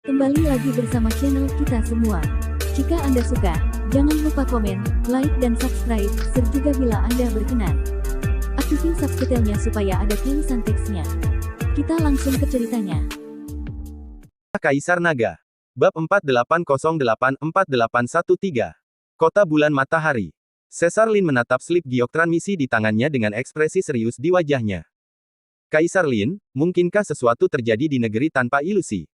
Kembali lagi bersama channel kita semua. Jika Anda suka, jangan lupa komen, like dan subscribe, serta juga bila Anda berkenan, aktifin subtitlenya supaya ada tulisan teksnya. Kita langsung ke ceritanya. Kaisar Naga. Bab 48084813. Kota Bulan Matahari. Caesar Lin menatap slip Gioktran misi di tangannya dengan ekspresi serius di wajahnya. Kaisar Lin, mungkinkah sesuatu terjadi di negeri tanpa ilusi?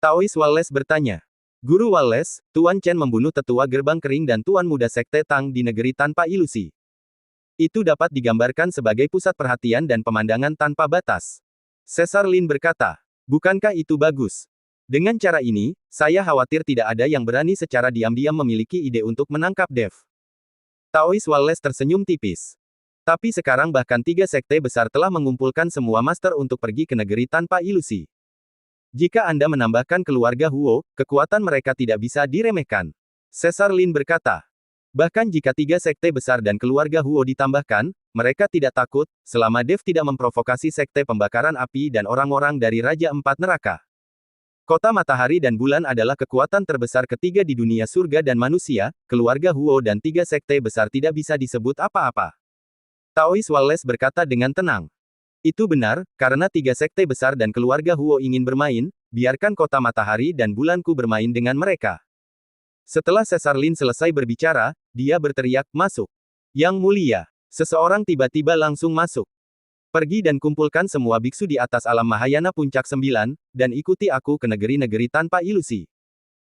Taois Wallace bertanya. Guru Wallace, Tuan Chen membunuh tetua gerbang kering dan Tuan Muda Sekte Tang di negeri tanpa ilusi. Itu dapat digambarkan sebagai pusat perhatian dan pemandangan tanpa batas. Caesar Lin berkata, bukankah itu bagus? Dengan cara ini, saya khawatir tidak ada yang berani secara diam-diam memiliki ide untuk menangkap Dev. Taois Wallace tersenyum tipis. Tapi sekarang bahkan 3 sekte besar telah mengumpulkan semua master untuk pergi ke negeri tanpa ilusi. Jika Anda menambahkan keluarga Huo, kekuatan mereka tidak bisa diremehkan. Caesar Lin berkata. Bahkan jika 3 sekte besar dan keluarga Huo ditambahkan, mereka tidak takut, selama Dev tidak memprovokasi sekte pembakaran api dan orang-orang dari Raja Empat Neraka. Kota Matahari dan Bulan adalah kekuatan terbesar ketiga di dunia surga dan manusia, keluarga Huo dan 3 sekte besar tidak bisa disebut apa-apa. Taois Wallace berkata dengan tenang. Itu benar, karena 3 sekte besar dan keluarga Huo ingin bermain, biarkan kota Matahari dan Bulanku bermain dengan mereka. Setelah Caesar Lin selesai berbicara, dia berteriak, masuk. Yang mulia, seseorang tiba-tiba langsung masuk. Pergi dan kumpulkan semua biksu di atas alam Mahayana Puncak 9, dan ikuti aku ke negeri-negeri tanpa ilusi.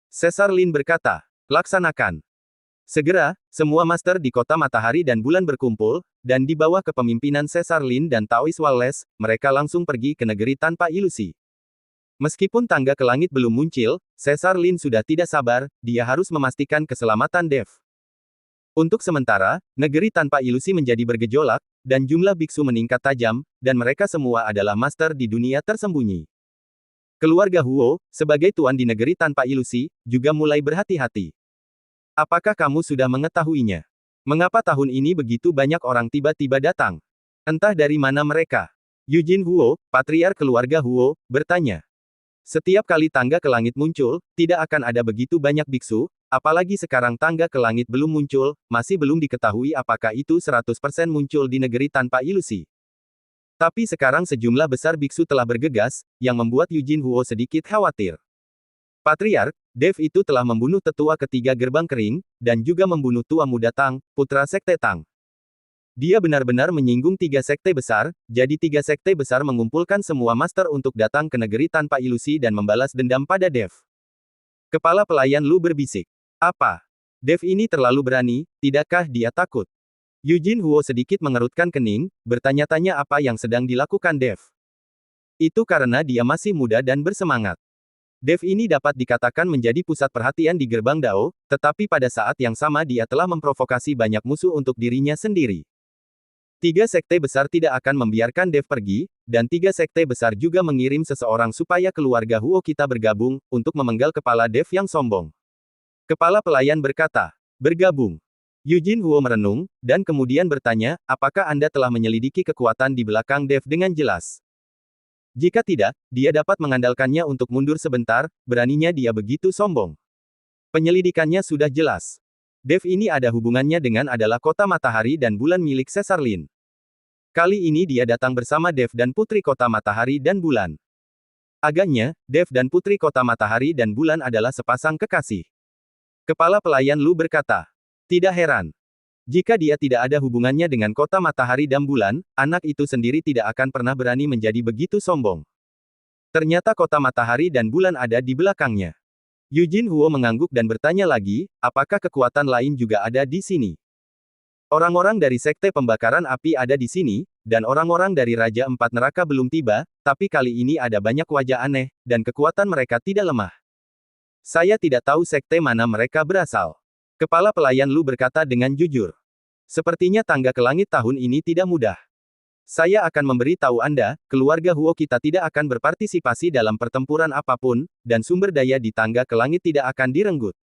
Caesar Lin berkata, laksanakan. Segera, semua master di kota Matahari dan Bulan berkumpul, dan di bawah kepemimpinan Caesar Lin dan Taois Wallace, mereka langsung pergi ke negeri tanpa ilusi. Meskipun tangga ke langit belum muncul, Caesar Lin sudah tidak sabar, dia harus memastikan keselamatan Dev. Untuk sementara, negeri tanpa ilusi menjadi bergejolak, dan jumlah biksu meningkat tajam, dan mereka semua adalah master di dunia tersembunyi. Keluarga Huo, sebagai tuan di negeri tanpa ilusi, juga mulai berhati-hati. Apakah kamu sudah mengetahuinya? Mengapa tahun ini begitu banyak orang tiba-tiba datang? Entah dari mana mereka. Eugene Huo, patriark keluarga Huo, bertanya. Setiap kali tangga ke langit muncul, tidak akan ada begitu banyak biksu, apalagi sekarang tangga ke langit belum muncul, masih belum diketahui apakah itu 100% muncul di negeri tanpa ilusi. Tapi sekarang sejumlah besar biksu telah bergegas, yang membuat Eugene Huo sedikit khawatir. Patriark, Dev itu telah membunuh tetua ketiga gerbang kering, dan juga membunuh tua muda Tang, putra sekte Tang. Dia benar-benar menyinggung 3 sekte besar, jadi 3 sekte besar mengumpulkan semua master untuk datang ke negeri tanpa ilusi dan membalas dendam pada Dev. Kepala pelayan Lu berbisik. Apa? Dev ini terlalu berani, tidakkah dia takut? Eugene Huo sedikit mengerutkan kening, bertanya-tanya apa yang sedang dilakukan Dev. Itu karena dia masih muda dan bersemangat. Dev ini dapat dikatakan menjadi pusat perhatian di gerbang Dao, tetapi pada saat yang sama dia telah memprovokasi banyak musuh untuk dirinya sendiri. 3 sekte besar tidak akan membiarkan Dev pergi, dan 3 sekte besar juga mengirim seseorang supaya keluarga Huo kita bergabung, untuk memenggal kepala Dev yang sombong. Kepala pelayan berkata, bergabung. Eugene Huo merenung, dan kemudian bertanya, apakah Anda telah menyelidiki kekuatan di belakang Dev dengan jelas? Jika tidak, dia dapat mengandalkannya untuk mundur sebentar, beraninya dia begitu sombong. Penyelidikannya sudah jelas. Dev ini ada hubungannya dengan adalah kota Matahari dan Bulan milik Caesar Lin. Kali ini dia datang bersama Dev dan Putri Kota Matahari dan Bulan. Agaknya, Dev dan Putri Kota Matahari dan Bulan adalah sepasang kekasih. Kepala pelayan Lu berkata, tidak heran. Jika dia tidak ada hubungannya dengan kota Matahari dan Bulan, anak itu sendiri tidak akan pernah berani menjadi begitu sombong. Ternyata kota Matahari dan Bulan ada di belakangnya. Eugene Huo mengangguk dan bertanya lagi, apakah kekuatan lain juga ada di sini? Orang-orang dari sekte pembakaran api ada di sini, dan orang-orang dari Raja Empat Neraka belum tiba, tapi kali ini ada banyak wajah aneh, dan kekuatan mereka tidak lemah. Saya tidak tahu sekte mana mereka berasal. Kepala pelayan Lu berkata dengan jujur. Sepertinya tangga ke langit tahun ini tidak mudah. Saya akan memberi tahu Anda, keluarga Huo kita tidak akan berpartisipasi dalam pertempuran apapun, dan sumber daya di tangga ke langit tidak akan direnggut.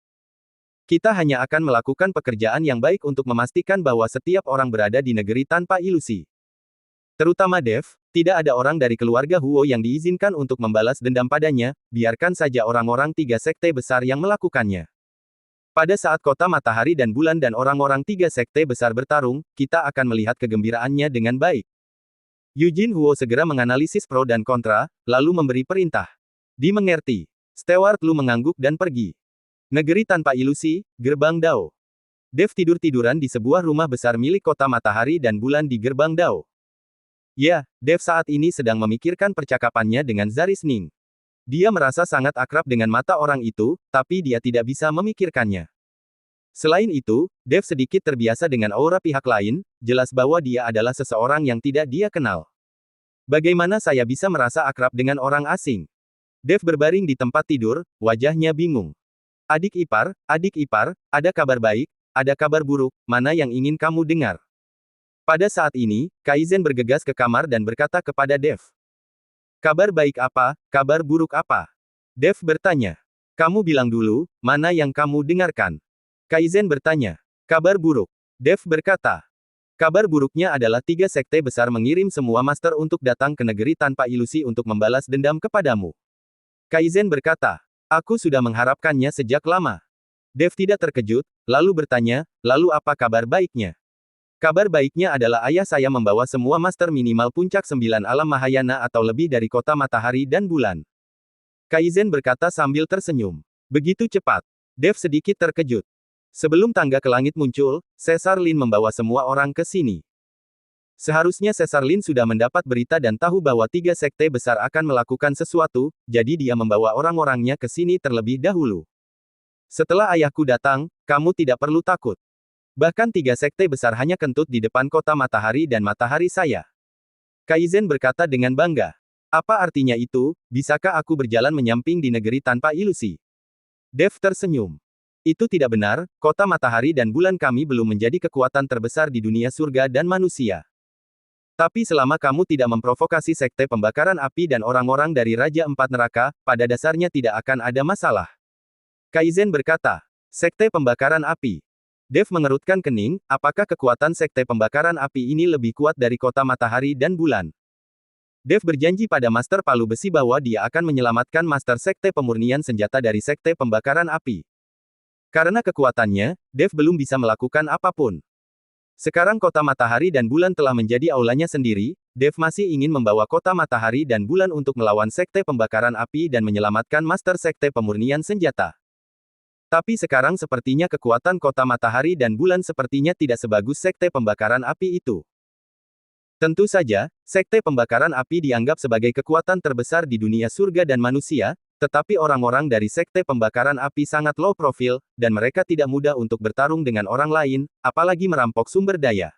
Kita hanya akan melakukan pekerjaan yang baik untuk memastikan bahwa setiap orang berada di negeri tanpa ilusi. Terutama Dev, tidak ada orang dari keluarga Huo yang diizinkan untuk membalas dendam padanya, biarkan saja orang-orang tiga sekte besar yang melakukannya. Pada saat kota matahari dan bulan dan orang-orang tiga sekte besar bertarung, kita akan melihat kegembiraannya dengan baik. Eugene Huo segera menganalisis pro dan kontra, lalu memberi perintah. Dimengerti. Steward Lu mengangguk dan pergi. Negeri tanpa ilusi, Gerbang Dao. Dev tidur-tiduran di sebuah rumah besar milik kota matahari dan bulan di Gerbang Dao. Ya, Dev saat ini sedang memikirkan percakapannya dengan Zaris Ning. Dia merasa sangat akrab dengan mata orang itu, tapi dia tidak bisa memikirkannya. Selain itu, Dev sedikit terbiasa dengan aura pihak lain, jelas bahwa dia adalah seseorang yang tidak dia kenal. Bagaimana saya bisa merasa akrab dengan orang asing? Dev berbaring di tempat tidur, wajahnya bingung. Adik ipar, ada kabar baik, ada kabar buruk, mana yang ingin kamu dengar? Pada saat ini, Kaizen bergegas ke kamar dan berkata kepada Dev. Kabar baik apa, kabar buruk apa? Dev bertanya. Kamu bilang dulu, mana yang kamu dengarkan? Kaizen bertanya. Kabar buruk. Dev berkata. Kabar buruknya adalah tiga sekte besar mengirim semua master untuk datang ke negeri tanpa ilusi untuk membalas dendam kepadamu. Kaizen berkata. Aku sudah mengharapkannya sejak lama. Dev tidak terkejut, lalu bertanya, lalu apa kabar baiknya? Kabar baiknya adalah ayah saya membawa semua master minimal puncak 9 alam Mahayana atau lebih dari kota matahari dan bulan. Kaizen berkata sambil tersenyum. Begitu cepat. Dev sedikit terkejut. Sebelum tangga ke langit muncul, Caesar Lin membawa semua orang ke sini. Seharusnya Caesar Lin sudah mendapat berita dan tahu bahwa tiga sekte besar akan melakukan sesuatu, jadi dia membawa orang-orangnya ke sini terlebih dahulu. Setelah ayahku datang, kamu tidak perlu takut. Bahkan tiga sekte besar hanya kentut di depan kota matahari dan matahari saya. Kaizen berkata dengan bangga. Apa artinya itu, bisakah aku berjalan menyamping di negeri tanpa ilusi? Dev tersenyum. Itu tidak benar, kota matahari dan bulan kami belum menjadi kekuatan terbesar di dunia surga dan manusia. Tapi selama kamu tidak memprovokasi sekte pembakaran api dan orang-orang dari Raja Empat Neraka, pada dasarnya tidak akan ada masalah. Kaizen berkata. Sekte pembakaran api. Dev mengerutkan kening, apakah kekuatan sekte pembakaran api ini lebih kuat dari kota matahari dan bulan? Dev berjanji pada Master Palu Besi bahwa dia akan menyelamatkan Master Sekte Pemurnian Senjata dari sekte pembakaran api. Karena kekuatannya, Dev belum bisa melakukan apapun. Sekarang kota matahari dan bulan telah menjadi aulanya sendiri, Dev masih ingin membawa kota matahari dan bulan untuk melawan sekte pembakaran api dan menyelamatkan Master Sekte Pemurnian Senjata. Tapi sekarang sepertinya kekuatan kota matahari dan bulan sepertinya tidak sebagus sekte pembakaran api itu. Tentu saja, sekte pembakaran api dianggap sebagai kekuatan terbesar di dunia surga dan manusia, tetapi orang-orang dari sekte pembakaran api sangat low profile, dan mereka tidak mudah untuk bertarung dengan orang lain, apalagi merampok sumber daya.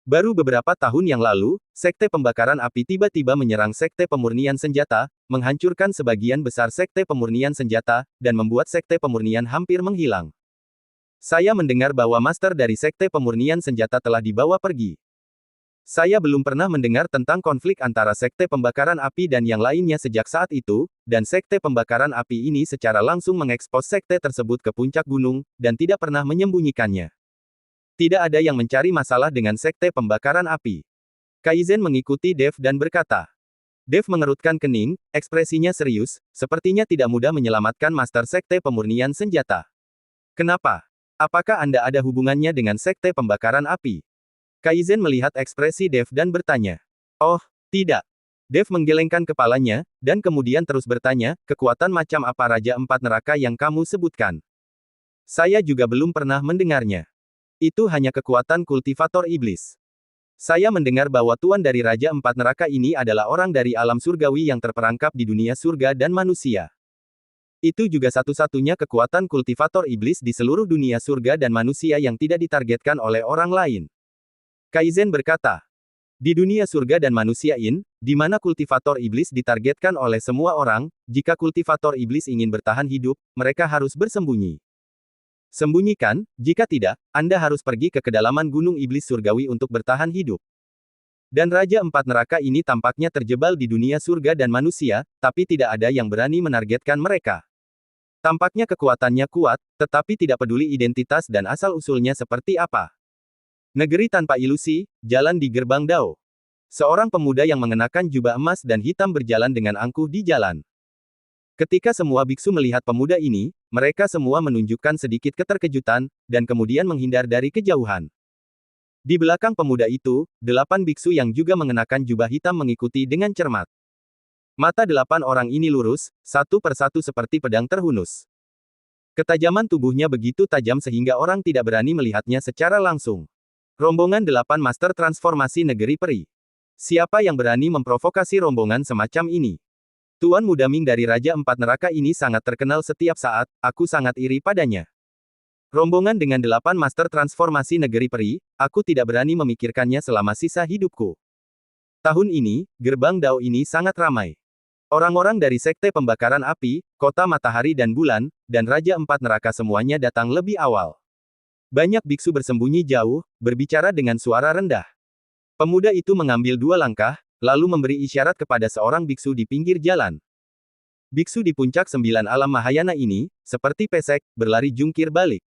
Baru beberapa tahun yang lalu, sekte pembakaran api tiba-tiba menyerang sekte pemurnian senjata, menghancurkan sebagian besar sekte pemurnian senjata, dan membuat sekte pemurnian hampir menghilang. Saya mendengar bahwa master dari sekte pemurnian senjata telah dibawa pergi. Saya belum pernah mendengar tentang konflik antara sekte pembakaran api dan yang lainnya sejak saat itu, dan sekte pembakaran api ini secara langsung mengekspos sekte tersebut ke puncak gunung, dan tidak pernah menyembunyikannya. Tidak ada yang mencari masalah dengan sekte pembakaran api. Kaizen mengikuti Dev dan berkata. Dev mengerutkan kening, ekspresinya serius, sepertinya tidak mudah menyelamatkan Master Sekte Pemurnian Senjata. Kenapa? Apakah Anda ada hubungannya dengan sekte pembakaran api? Kaizen melihat ekspresi Dev dan bertanya. Oh, tidak. Dev menggelengkan kepalanya, dan kemudian terus bertanya, kekuatan macam apa Raja Empat Neraka yang kamu sebutkan? Saya juga belum pernah mendengarnya. Itu hanya kekuatan kultivator iblis. Saya mendengar bahwa tuan dari Raja Empat Neraka ini adalah orang dari alam surgawi yang terperangkap di dunia surga dan manusia. Itu juga satu-satunya kekuatan kultivator iblis di seluruh dunia surga dan manusia yang tidak ditargetkan oleh orang lain. Kaizen berkata, di dunia surga dan manusia di mana kultivator iblis ditargetkan oleh semua orang, jika kultivator iblis ingin bertahan hidup, mereka harus bersembunyi. Sembunyikan, jika tidak, Anda harus pergi ke kedalaman gunung iblis surgawi untuk bertahan hidup. Dan Raja Empat Neraka ini tampaknya terjebal di dunia surga dan manusia, tapi tidak ada yang berani menargetkan mereka. Tampaknya kekuatannya kuat, tetapi tidak peduli identitas dan asal-usulnya seperti apa. Negeri tanpa ilusi, jalan di Gerbang Dao. Seorang pemuda yang mengenakan jubah emas dan hitam berjalan dengan angkuh di jalan. Ketika semua biksu melihat pemuda ini, mereka semua menunjukkan sedikit keterkejutan, dan kemudian menghindar dari kejauhan. Di belakang pemuda itu, 8 biksu yang juga mengenakan jubah hitam mengikuti dengan cermat. Mata 8 orang ini lurus, satu persatu seperti pedang terhunus. Ketajaman tubuhnya begitu tajam sehingga orang tidak berani melihatnya secara langsung. Rombongan 8 Master Transformasi Negeri Peri. Siapa yang berani memprovokasi rombongan semacam ini? Tuan Muda Ming dari Raja Empat Neraka ini sangat terkenal setiap saat, aku sangat iri padanya. Rombongan dengan 8 Master Transformasi Negeri Peri, aku tidak berani memikirkannya selama sisa hidupku. Tahun ini, gerbang Dao ini sangat ramai. Orang-orang dari Sekte Pembakaran Api, Kota Matahari dan Bulan, dan Raja Empat Neraka semuanya datang lebih awal. Banyak biksu bersembunyi jauh, berbicara dengan suara rendah. Pemuda itu mengambil 2 langkah, lalu memberi isyarat kepada seorang biksu di pinggir jalan. Biksu di puncak 9 alam Mahayana ini, seperti pesek, berlari jungkir balik.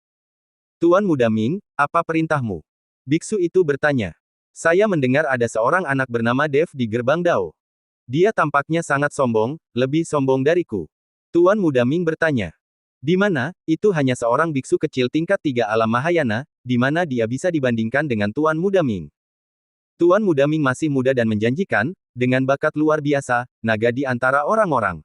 Tuan Muda Ming, apa perintahmu? Biksu itu bertanya. Saya mendengar ada seorang anak bernama Dev di gerbang Dao. Dia tampaknya sangat sombong, lebih sombong dariku. Tuan Muda Ming bertanya. Di mana, itu hanya seorang biksu kecil tingkat 3 alam Mahayana, di mana dia bisa dibandingkan dengan Tuan Muda Ming. Tuan Muda Ming masih muda dan menjanjikan, dengan bakat luar biasa, naga di antara orang-orang.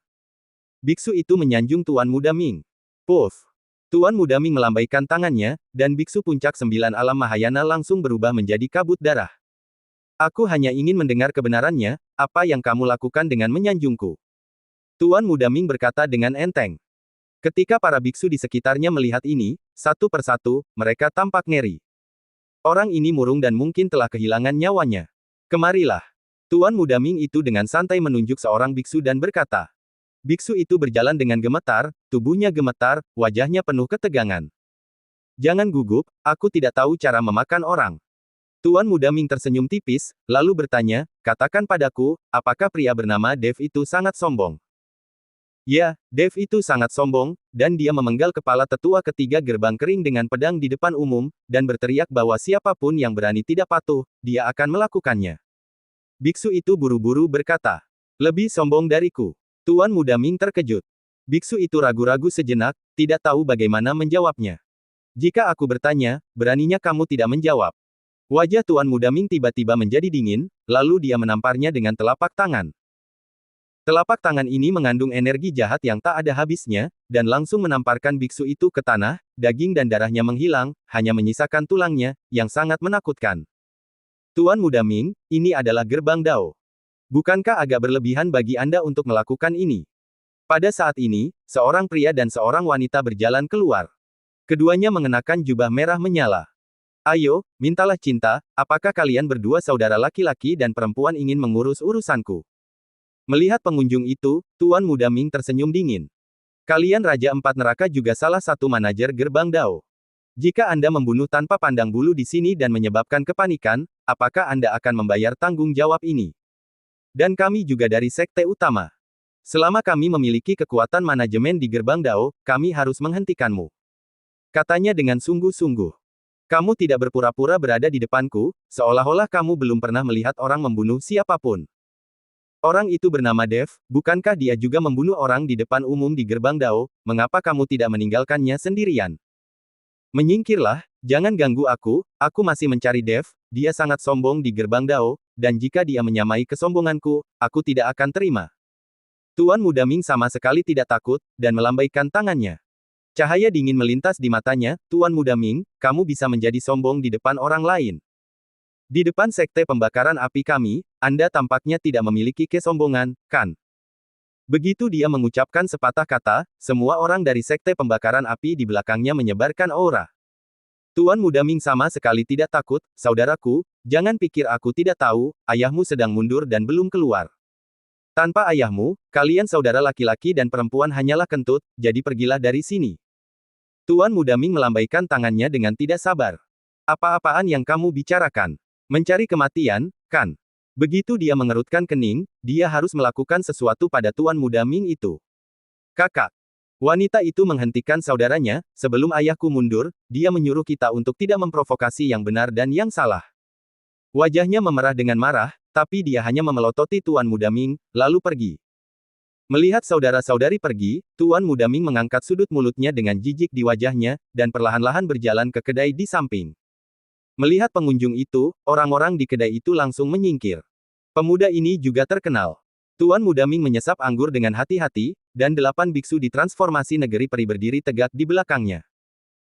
Biksu itu menyanjung Tuan Muda Ming. Puff! Tuan Muda Ming melambaikan tangannya, dan biksu puncak 9 alam Mahayana langsung berubah menjadi kabut darah. Aku hanya ingin mendengar kebenarannya, apa yang kamu lakukan dengan menyanjungku? Tuan Muda Ming berkata dengan enteng. Ketika para biksu di sekitarnya melihat ini, satu persatu, mereka tampak ngeri. Orang ini murung dan mungkin telah kehilangan nyawanya. Kemarilah. Tuan Muda Ming itu dengan santai menunjuk seorang biksu dan berkata. Biksu itu berjalan dengan gemetar, tubuhnya gemetar, wajahnya penuh ketegangan. Jangan gugup, aku tidak tahu cara memakan orang. Tuan Muda Ming tersenyum tipis, lalu bertanya, katakan padaku, apakah pria bernama Dev itu sangat sombong? Ya, Dev itu sangat sombong, dan dia memenggal kepala tetua ketiga gerbang kering dengan pedang di depan umum, dan berteriak bahwa siapapun yang berani tidak patuh, dia akan melakukannya. Biksu itu buru-buru berkata, lebih sombong dariku. Tuan Muda Ming terkejut. Biksu itu ragu-ragu sejenak, tidak tahu bagaimana menjawabnya. Jika aku bertanya, beraninya kamu tidak menjawab. Wajah Tuan Muda Ming tiba-tiba menjadi dingin, lalu dia menamparnya dengan telapak tangan. Telapak tangan ini mengandung energi jahat yang tak ada habisnya, dan langsung menamparkan biksu itu ke tanah, daging dan darahnya menghilang, hanya menyisakan tulangnya, yang sangat menakutkan. Tuan Muda Ming, ini adalah gerbang Dao. Bukankah agak berlebihan bagi Anda untuk melakukan ini? Pada saat ini, seorang pria dan seorang wanita berjalan keluar. Keduanya mengenakan jubah merah menyala. Ayo, mintalah cinta, apakah kalian berdua saudara laki-laki dan perempuan ingin mengurus urusanku? Melihat pengunjung itu, Tuan Muda Ming tersenyum dingin. Kalian Raja Empat Neraka juga salah satu manajer gerbang Dao. Jika Anda membunuh tanpa pandang bulu di sini dan menyebabkan kepanikan, apakah Anda akan membayar tanggung jawab ini? Dan kami juga dari Sekte Utama. Selama kami memiliki kekuatan manajemen di gerbang Dao, kami harus menghentikanmu. Katanya dengan sungguh-sungguh. Kamu tidak berpura-pura berada di depanku, seolah-olah kamu belum pernah melihat orang membunuh siapapun. Orang itu bernama Dev, bukankah dia juga membunuh orang di depan umum di gerbang Dao, mengapa kamu tidak meninggalkannya sendirian? Menyingkirlah, jangan ganggu aku masih mencari Dev, dia sangat sombong di gerbang Dao, dan jika dia menyamai kesombonganku, aku tidak akan terima. Tuan Muda Ming sama sekali tidak takut, dan melambaikan tangannya. Cahaya dingin melintas di matanya, Tuan Muda Ming, kamu bisa menjadi sombong di depan orang lain. Di depan Sekte Pembakaran Api kami, Anda tampaknya tidak memiliki kesombongan, kan? Begitu dia mengucapkan sepatah kata, semua orang dari Sekte Pembakaran Api di belakangnya menyebarkan aura. Tuan Muda Ming sama sekali tidak takut, saudaraku, jangan pikir aku tidak tahu, ayahmu sedang mundur dan belum keluar. Tanpa ayahmu, kalian saudara laki-laki dan perempuan hanyalah kentut, jadi pergilah dari sini. Tuan Muda Ming melambaikan tangannya dengan tidak sabar. Apa-apaan yang kamu bicarakan? Mencari kematian, kan? Begitu dia mengerutkan kening, dia harus melakukan sesuatu pada Tuan Muda Ming itu. Kakak. Wanita itu menghentikan saudaranya, sebelum ayahku mundur, dia menyuruh kita untuk tidak memprovokasi yang benar dan yang salah. Wajahnya memerah dengan marah, Tapi dia hanya memelototi Tuan Muda Ming, lalu pergi. Melihat saudara-saudari pergi, Tuan Muda Ming mengangkat sudut mulutnya dengan jijik di wajahnya, dan perlahan-lahan berjalan ke kedai di samping. Melihat pengunjung itu, orang-orang di kedai itu langsung menyingkir. Pemuda ini juga terkenal. Tuan Muda Ming menyesap anggur dengan hati-hati, dan 8 biksu di transformasi negeri peri berdiri tegak di belakangnya.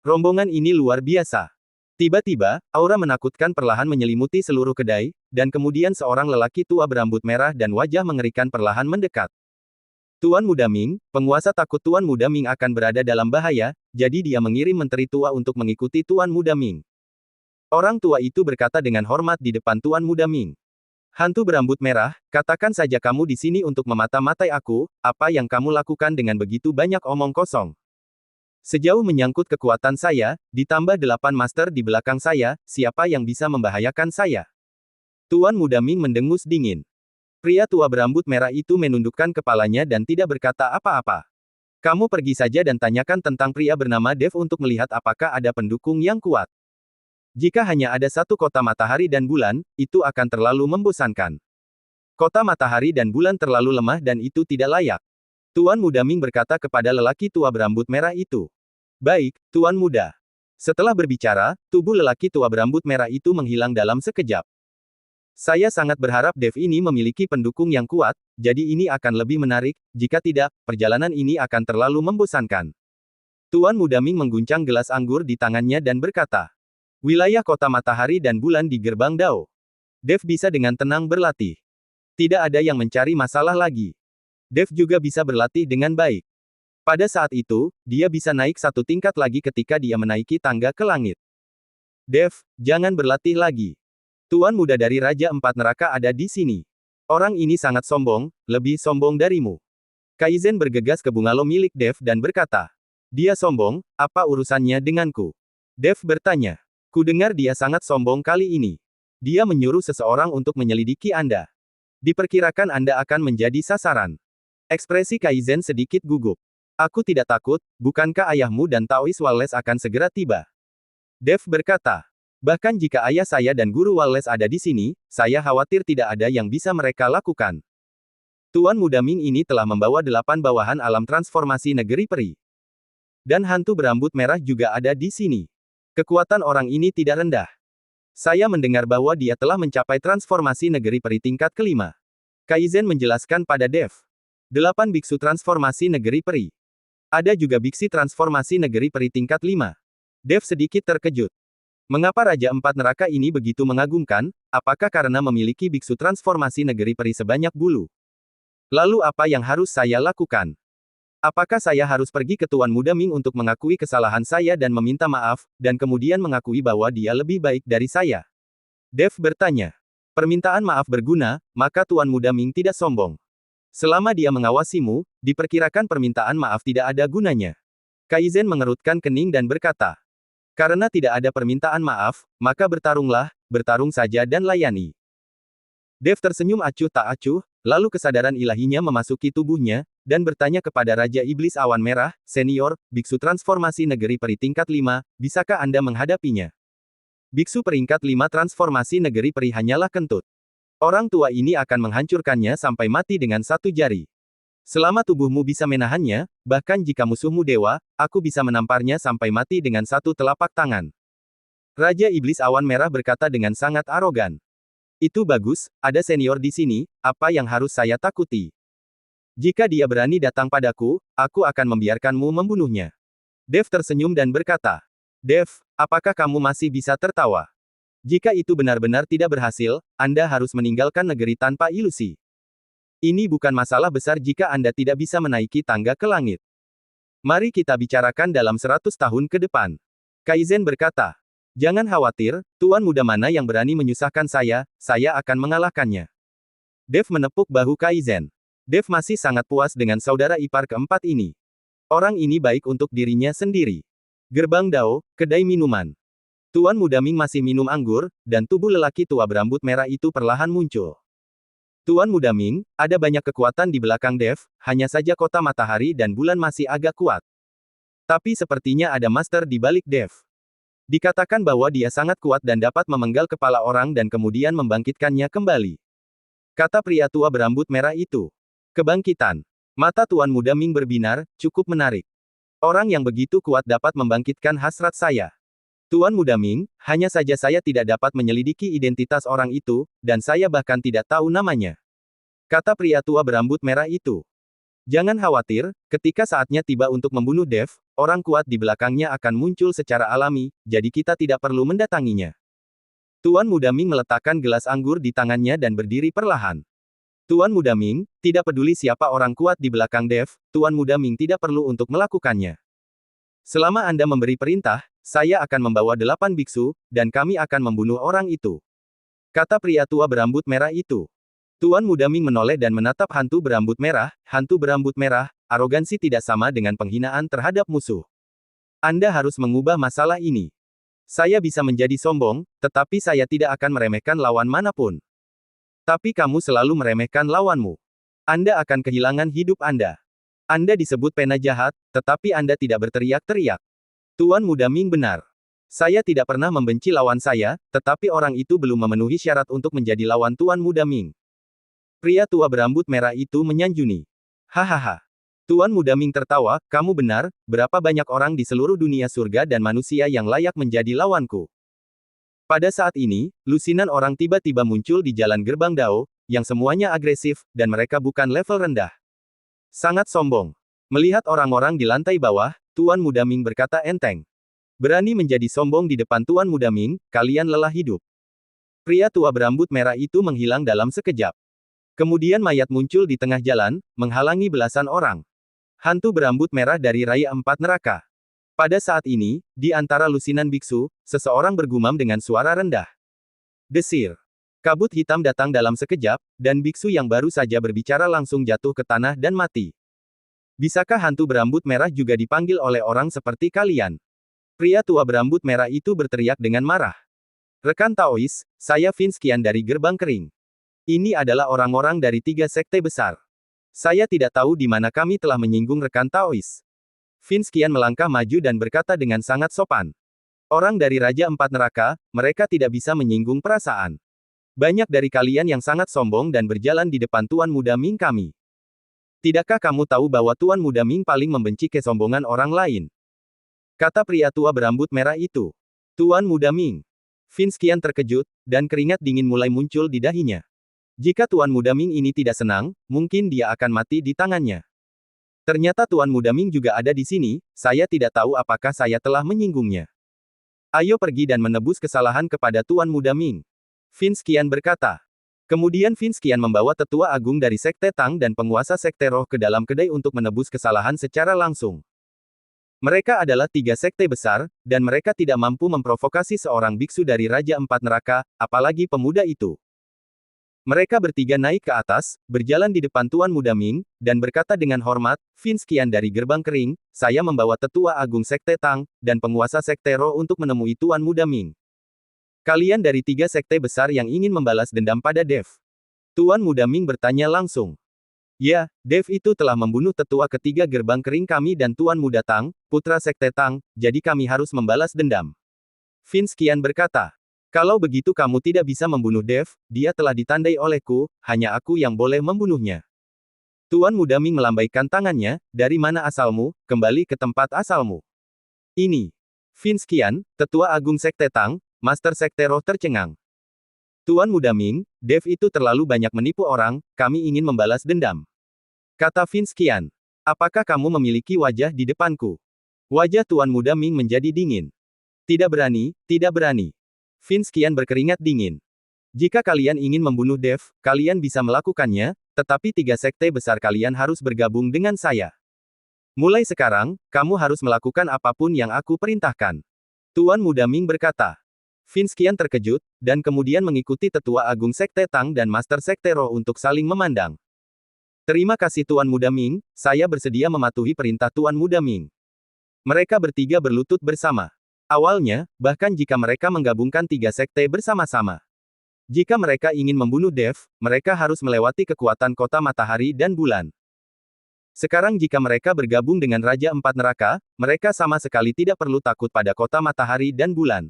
Rombongan ini luar biasa. Tiba-tiba, aura menakutkan perlahan menyelimuti seluruh kedai, dan kemudian seorang lelaki tua berambut merah dan wajah mengerikan perlahan mendekat. Tuan Muda Ming, penguasa takut Tuan Muda Ming akan berada dalam bahaya, jadi dia mengirim menteri tua untuk mengikuti Tuan Muda Ming. Orang tua itu berkata dengan hormat di depan Tuan Muda Ming. Hantu berambut merah, katakan saja kamu di sini untuk memata-matai aku, apa yang kamu lakukan dengan begitu banyak omong kosong. Sejauh menyangkut kekuatan saya, ditambah 8 master di belakang saya, siapa yang bisa membahayakan saya? Tuan Muda Ming mendengus dingin. Pria tua berambut merah itu menundukkan kepalanya dan tidak berkata apa-apa. Kamu pergi saja dan tanyakan tentang pria bernama Dev untuk melihat apakah ada pendukung yang kuat. Jika hanya ada satu kota matahari dan bulan, itu akan terlalu membosankan. Kota matahari dan bulan terlalu lemah dan itu tidak layak. Tuan Muda Ming berkata kepada lelaki tua berambut merah itu. Baik, Tuan Muda. Setelah berbicara, tubuh lelaki tua berambut merah itu menghilang dalam sekejap. Saya sangat berharap Dev ini memiliki pendukung yang kuat, jadi ini akan lebih menarik, jika tidak, perjalanan ini akan terlalu membosankan. Tuan Muda Ming mengguncang gelas anggur di tangannya dan berkata. Wilayah kota matahari dan bulan di gerbang Dao. Dev bisa dengan tenang berlatih. Tidak ada yang mencari masalah lagi. Dev juga bisa berlatih dengan baik. Pada saat itu, dia bisa naik satu tingkat lagi ketika dia menaiki tangga ke langit. Dev, jangan berlatih lagi. Tuan muda dari Raja Empat Neraka ada di sini. Orang ini sangat sombong, lebih sombong darimu. Kaizen bergegas ke bungalow milik Dev dan berkata. Dia sombong, apa urusannya denganku? Dev bertanya. Kudengar dia sangat sombong kali ini. Dia menyuruh seseorang untuk menyelidiki Anda. Diperkirakan Anda akan menjadi sasaran. Ekspresi Kaizen sedikit gugup. Aku tidak takut, bukankah ayahmu dan Taoist Wallace akan segera tiba? Dev berkata. Bahkan jika ayah saya dan guru Wallace ada di sini, saya khawatir tidak ada yang bisa mereka lakukan. Tuan Muda Ming ini telah membawa 8 bawahan alam transformasi negeri peri. Dan hantu berambut merah juga ada di sini. Kekuatan orang ini tidak rendah. Saya mendengar bahwa dia telah mencapai transformasi negeri peri tingkat kelima. Kaizen menjelaskan pada Dev. 8 biksu transformasi negeri peri. Ada juga biksi transformasi negeri peri tingkat 5. Dev sedikit terkejut. Mengapa Raja Empat Neraka ini begitu mengagumkan? Apakah karena memiliki biksu transformasi negeri peri sebanyak bulu? Lalu apa yang harus saya lakukan? Apakah saya harus pergi ke Tuan Muda Ming untuk mengakui kesalahan saya dan meminta maaf, dan kemudian mengakui bahwa dia lebih baik dari saya? Dev bertanya. Permintaan maaf berguna, maka Tuan Muda Ming tidak sombong. Selama dia mengawasimu, diperkirakan permintaan maaf tidak ada gunanya. Kaizen mengerutkan kening dan berkata. Karena tidak ada permintaan maaf, maka bertarunglah, bertarung saja dan layani. Dev tersenyum acuh tak acuh, lalu kesadaran ilahinya memasuki tubuhnya, dan bertanya kepada Raja Iblis Awan Merah, Senior, Biksu Transformasi Negeri Peri tingkat 5, bisakah Anda menghadapinya? Biksu peringkat 5 Transformasi Negeri Peri hanyalah kentut. Orang tua ini akan menghancurkannya sampai mati dengan satu jari. Selama tubuhmu bisa menahannya, bahkan jika musuhmu dewa, aku bisa menamparnya sampai mati dengan satu telapak tangan. Raja Iblis Awan Merah berkata dengan sangat arogan. Itu bagus, ada senior di sini, apa yang harus saya takuti? Jika dia berani datang padaku, aku akan membiarkanmu membunuhnya. Dev tersenyum dan berkata. Dev, apakah kamu masih bisa tertawa? Jika itu benar-benar tidak berhasil, Anda harus meninggalkan negeri tanpa ilusi. Ini bukan masalah besar jika Anda tidak bisa menaiki tangga ke langit. Mari kita bicarakan dalam 100 tahun ke depan. Kaizen berkata. Jangan khawatir, Tuan Muda mana yang berani menyusahkan saya akan mengalahkannya. Dev menepuk bahu Kaizen. Dev masih sangat puas dengan saudara ipar keempat ini. Orang ini baik untuk dirinya sendiri. Gerbang Dao, kedai minuman. Tuan Muda Ming masih minum anggur, dan tubuh lelaki tua berambut merah itu perlahan muncul. Tuan Muda Ming, ada banyak kekuatan di belakang Dev, hanya saja kota matahari dan bulan masih agak kuat. Tapi sepertinya ada master di balik Dev. Dikatakan bahwa dia sangat kuat dan dapat memenggal kepala orang dan kemudian membangkitkannya kembali. kata pria tua berambut merah itu. Kebangkitan. Mata Tuan Muda Ming berbinar, cukup menarik. Orang yang begitu kuat dapat membangkitkan hasrat saya. Tuan Muda Ming, hanya saja saya tidak dapat menyelidiki identitas orang itu, dan saya bahkan tidak tahu namanya. Kata pria tua berambut merah itu. Jangan khawatir, ketika saatnya tiba untuk membunuh Dev, orang kuat di belakangnya akan muncul secara alami, jadi kita tidak perlu mendatanginya. Tuan Muda Ming meletakkan gelas anggur di tangannya dan berdiri perlahan. Tuan Muda Ming, tidak peduli siapa orang kuat di belakang Dev, Tuan Muda Ming tidak perlu untuk melakukannya. Selama Anda memberi perintah, saya akan membawa 8 biksu, dan kami akan membunuh orang itu. Kata pria tua berambut merah itu. Tuan Muda Ming menoleh dan menatap hantu berambut merah, arogansi tidak sama dengan penghinaan terhadap musuh. Anda harus mengubah masalah ini. Saya bisa menjadi sombong, tetapi saya tidak akan meremehkan lawan manapun. Tapi kamu selalu meremehkan lawanmu. Anda akan kehilangan hidup Anda. Anda disebut pena jahat, tetapi Anda tidak berteriak-teriak. Tuan Muda Ming benar. Saya tidak pernah membenci lawan saya, tetapi orang itu belum memenuhi syarat untuk menjadi lawan Tuan Muda Ming. Pria tua berambut merah itu menyanjuni. Hahaha. Tuan Muda Ming tertawa, kamu benar, berapa banyak orang di seluruh dunia surga dan manusia yang layak menjadi lawanku. Pada saat ini, lusinan orang tiba-tiba muncul di jalan gerbang Dao, yang semuanya agresif, dan mereka bukan level rendah. Sangat sombong. Melihat orang-orang di lantai bawah, Tuan Muda Ming berkata enteng. Berani menjadi sombong di depan Tuan Muda Ming, kalian lelah hidup. Pria tua berambut merah itu menghilang dalam sekejap. Kemudian mayat muncul di tengah jalan, menghalangi belasan orang. Hantu berambut merah dari Raya Empat Neraka. Pada saat ini, di antara lusinan biksu, seseorang bergumam dengan suara rendah. Desir. Kabut hitam datang dalam sekejap, dan biksu yang baru saja berbicara langsung jatuh ke tanah dan mati. Bisakah hantu berambut merah juga dipanggil oleh orang seperti kalian? Pria tua berambut merah itu berteriak dengan marah. Rekan Taois, saya Vince Qian dari Gerbang Kering. Ini adalah orang-orang dari 3 sekte besar. Saya tidak tahu di mana kami telah menyinggung rekan Taois. Vince Qian melangkah maju dan berkata dengan sangat sopan. Orang dari Raja Empat Neraka, mereka tidak bisa menyinggung perasaan. Banyak dari kalian yang sangat sombong dan berjalan di depan Tuan Muda Ming kami. Tidakkah kamu tahu bahwa Tuan Muda Ming paling membenci kesombongan orang lain? Kata pria tua berambut merah itu. Tuan Muda Ming. Vince Qian terkejut, dan keringat dingin mulai muncul di dahinya. Jika Tuan Muda Ming ini tidak senang, mungkin dia akan mati di tangannya. Ternyata Tuan Muda Ming juga ada di sini, saya tidak tahu apakah saya telah menyinggungnya. Ayo pergi dan menebus kesalahan kepada Tuan Muda Ming. Vince Qian berkata. Kemudian Vince Qian membawa tetua agung dari Sekte Tang dan penguasa Sekte Roh ke dalam kedai untuk menebus kesalahan secara langsung. Mereka adalah 3 sekte besar, dan mereka tidak mampu memprovokasi seorang biksu dari Raja Empat Neraka, apalagi pemuda itu. Mereka bertiga naik ke atas, berjalan di depan Tuan Muda Ming, dan berkata dengan hormat, Vince Qian dari Gerbang Kering, saya membawa tetua agung Sekte Tang, dan penguasa Sekte Roh untuk menemui Tuan Muda Ming. Kalian dari 3 sekte besar yang ingin membalas dendam pada Dev. Tuan Muda Ming bertanya langsung. Ya, Dev itu telah membunuh tetua ketiga Gerbang Kering kami dan Tuan Muda Tang, putra Sekte Tang, jadi kami harus membalas dendam. Vince Qian berkata. Kalau begitu kamu tidak bisa membunuh Dev, dia telah ditandai olehku, hanya aku yang boleh membunuhnya. Tuan Muda Ming melambaikan tangannya, dari mana asalmu, kembali ke tempat asalmu. Ini. Vince Qian, tetua agung Sekte Tang, Master Sekte Roh tercengang. Tuan Muda Ming, Dev itu terlalu banyak menipu orang, kami ingin membalas dendam. Kata Vince Qian. Apakah kamu memiliki wajah di depanku? Wajah Tuan Muda Ming menjadi dingin. Tidak berani, tidak berani. Vince Qian berkeringat dingin. Jika kalian ingin membunuh Dev, kalian bisa melakukannya, tetapi 3 sekte besar kalian harus bergabung dengan saya. Mulai sekarang, kamu harus melakukan apapun yang aku perintahkan. Tuan Muda Ming berkata. Vince Qian terkejut, dan kemudian mengikuti tetua agung Sekte Tang dan Master Sekte Roh untuk saling memandang. Terima kasih Tuan Muda Ming, saya bersedia mematuhi perintah Tuan Muda Ming. Mereka bertiga berlutut bersama. Awalnya, bahkan jika mereka menggabungkan 3 sekte bersama-sama. Jika mereka ingin membunuh Dev, mereka harus melewati kekuatan kota matahari dan bulan. Sekarang jika mereka bergabung dengan Raja Empat Neraka, mereka sama sekali tidak perlu takut pada kota matahari dan bulan.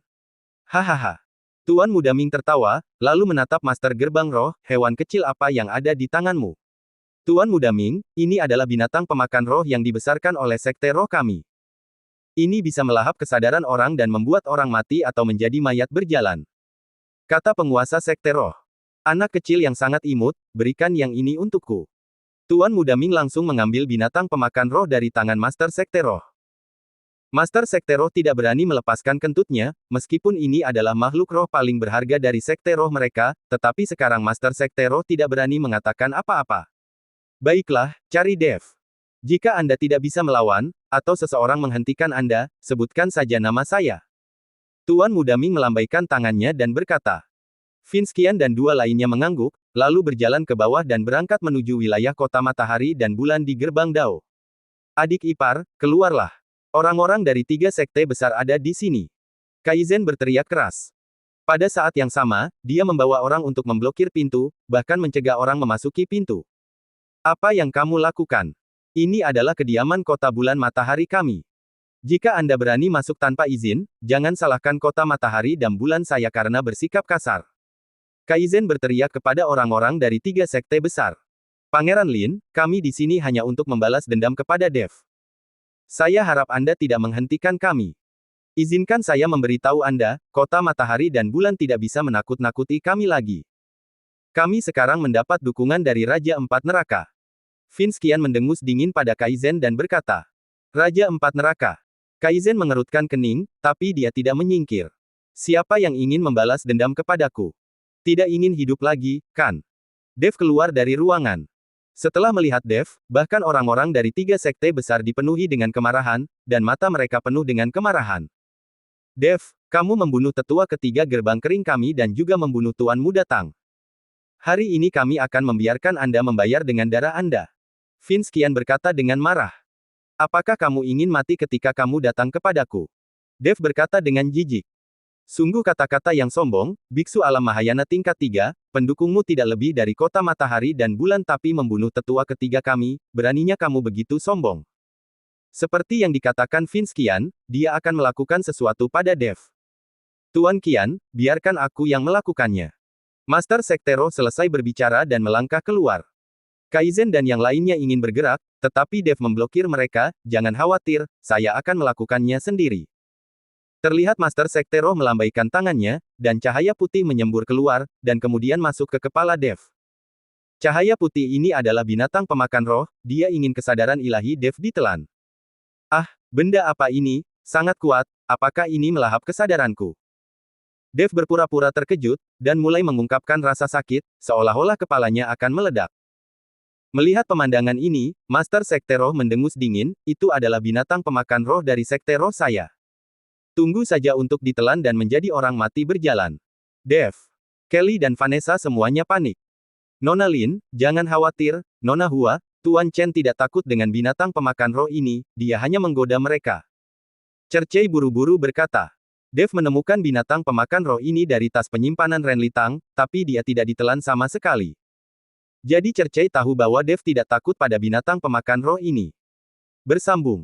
Hahaha. Tuan Muda Ming tertawa, lalu menatap Master Gerbang Roh, hewan kecil apa yang ada di tanganmu. Tuan Muda Ming, ini adalah binatang pemakan roh yang dibesarkan oleh Sekte Roh kami. Ini bisa melahap kesadaran orang dan membuat orang mati atau menjadi mayat berjalan. Kata penguasa Sekte Roh. Anak kecil yang sangat imut, berikan yang ini untukku. Tuan Muda Ming langsung mengambil binatang pemakan roh dari tangan Master Sekte Roh. Master Sekte Roh tidak berani melepaskan kentutnya, meskipun ini adalah makhluk roh paling berharga dari Sekte Roh mereka, tetapi sekarang Master Sekte Roh tidak berani mengatakan apa-apa. Baiklah, cari Dev. Jika Anda tidak bisa melawan, atau seseorang menghentikan Anda, sebutkan saja nama saya. Tuan Muda Ming melambaikan tangannya dan berkata. Vince Qian dan dua lainnya mengangguk, lalu berjalan ke bawah dan berangkat menuju wilayah kota matahari dan bulan di gerbang Dao. Adik ipar, keluarlah. Orang-orang dari 3 sekte besar ada di sini. Kaizen berteriak keras. Pada saat yang sama, dia membawa orang untuk memblokir pintu, bahkan mencegah orang memasuki pintu. Apa yang kamu lakukan? Ini adalah kediaman kota bulan matahari kami. Jika Anda berani masuk tanpa izin, jangan salahkan kota matahari dan bulan saya karena bersikap kasar. Kaizen berteriak kepada orang-orang dari 3 sekte besar. Pangeran Lin, kami di sini hanya untuk membalas dendam kepada Dev. Saya harap Anda tidak menghentikan kami. Izinkan saya memberitahu Anda, kota matahari dan bulan tidak bisa menakut-nakuti kami lagi. Kami sekarang mendapat dukungan dari Raja Empat Neraka. Vince Qian mendengus dingin pada Kaizen dan berkata, Raja Empat Neraka. Kaizen mengerutkan kening, tapi dia tidak menyingkir. Siapa yang ingin membalas dendam kepadaku? Tidak ingin hidup lagi, kan? Dev keluar dari ruangan. Setelah melihat Dev, bahkan orang-orang dari 3 sekte besar dipenuhi dengan kemarahan, dan mata mereka penuh dengan kemarahan. Dev, kamu membunuh tetua ketiga gerbang kering kami dan juga membunuh Tuan Muda Tang. Hari ini kami akan membiarkan Anda membayar dengan darah Anda. Vince Qian berkata dengan marah. Apakah kamu ingin mati ketika kamu datang kepadaku? Dev berkata dengan jijik. Sungguh kata-kata yang sombong, Biksu Alam Mahayana tingkat 3, pendukungmu tidak lebih dari kota matahari dan bulan tapi membunuh tetua ketiga kami, beraninya kamu begitu sombong. Seperti yang dikatakan Vince Qian, dia akan melakukan sesuatu pada Dev. Tuan Qian, biarkan aku yang melakukannya. Master Sekte Roh selesai berbicara dan melangkah keluar. Kaizen dan yang lainnya ingin bergerak, tetapi Dev memblokir mereka, jangan khawatir, saya akan melakukannya sendiri. Terlihat Master Sekte Roh melambaikan tangannya, dan cahaya putih menyembur keluar, dan kemudian masuk ke kepala Dev. Cahaya putih ini adalah binatang pemakan roh, dia ingin kesadaran ilahi Dev ditelan. Ah, benda apa ini? Sangat kuat, apakah ini melahap kesadaranku? Dev berpura-pura terkejut, dan mulai mengungkapkan rasa sakit, seolah-olah kepalanya akan meledak. Melihat pemandangan ini, Master Sekte Roh mendengus dingin, itu adalah binatang pemakan roh dari Sekte Roh saya. Tunggu saja untuk ditelan dan menjadi orang mati berjalan. Dev, Kelly dan Vanessa semuanya panik. Nona Lin, jangan khawatir, Nona Hua, Tuan Chen tidak takut dengan binatang pemakan roh ini, dia hanya menggoda mereka. Cercei buru-buru berkata. Dev menemukan binatang pemakan roh ini dari tas penyimpanan Ren Litang, tapi dia tidak ditelan sama sekali. Jadi Cercei tahu bahwa Dev tidak takut pada binatang pemakan roh ini. Bersambung.